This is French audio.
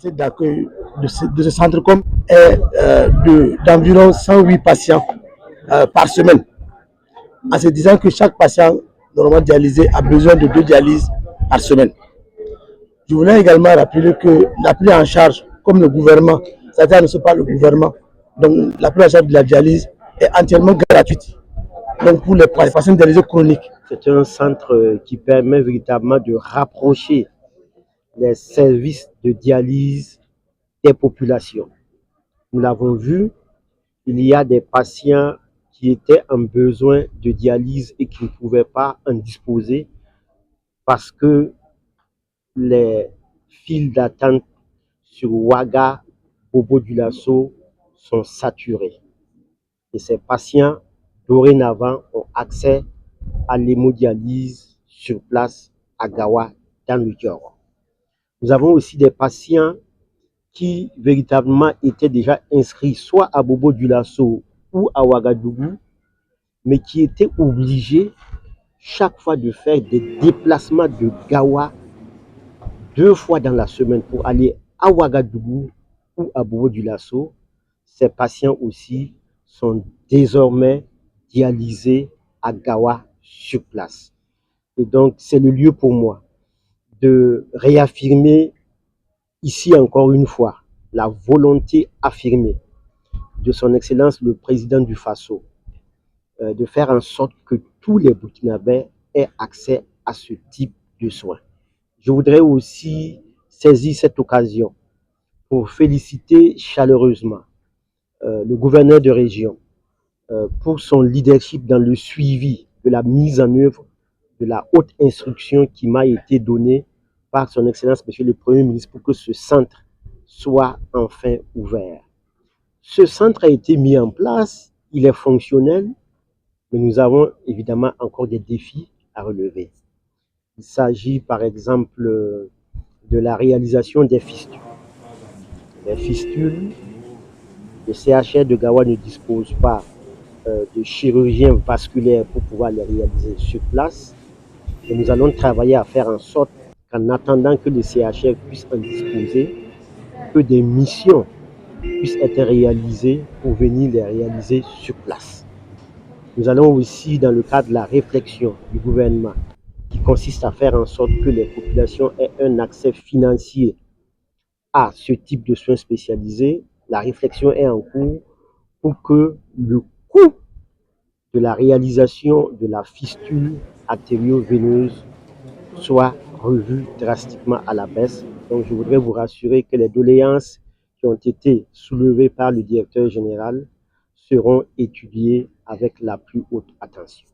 capacité d'accueil de ce centre comme est d'environ 108 patients par semaine. En se disant que chaque patient normalement dialysé a besoin de 2 dialyses par semaine. Je voulais également rappeler que la prise en charge, comme le gouvernement, c'est-à-dire ne sont pas le gouvernement, donc la prise en charge de la dialyse est entièrement gratuite. Donc pour les patients dialysés chroniques. C'est un centre qui permet véritablement de rapprocher les services de dialyse des populations. Nous l'avons vu, il y a des patients qui étaient en besoin de dialyse et qui ne pouvaient pas en disposer parce que les files d'attente sur Ouaga, Bobo Dioulasso sont saturées. Et ces patients, dorénavant, ont accès à l'hémodialyse sur place à Gawa, dans le Dior. Nous avons aussi des patients qui véritablement étaient déjà inscrits soit à Bobo Dioulasso ou à Ouagadougou, mais qui étaient obligés chaque fois de faire des déplacements de Gawa 2 fois dans la semaine pour aller à Ouagadougou ou à Bobo Dioulasso. Ces patients aussi sont désormais dialysés à Gawa sur place. Et donc, c'est le lieu pour moi de réaffirmer ici encore une fois la volonté affirmée de son Excellence le Président du Faso de faire en sorte que tous les Burkinabés aient accès à ce type de soins. Je voudrais aussi saisir cette occasion pour féliciter chaleureusement le gouverneur de région pour son leadership dans le suivi de la mise en œuvre de la haute instruction qui m'a été donnée par son Excellence Monsieur le Premier ministre pour que ce centre soit enfin ouvert. Ce centre a été mis en place, il est fonctionnel, mais nous avons évidemment encore des défis à relever. Il s'agit par exemple de la réalisation des fistules. Les fistules, le CHR de Gawa ne dispose pas de chirurgiens vasculaires pour pouvoir les réaliser sur place. Et nous allons travailler à faire en sorte qu'en attendant que le CHR puisse en disposer, que des missions puissent être réalisées pour venir les réaliser sur place. Nous allons aussi, dans le cadre de la réflexion du gouvernement, qui consiste à faire en sorte que les populations aient un accès financier à ce type de soins spécialisés, la réflexion est en cours pour que le coût de la réalisation de la fistule artério-veineuse soit revu drastiquement à la baisse. Donc je voudrais vous rassurer que les doléances qui ont été soulevées par le directeur général seront étudiées avec la plus haute attention.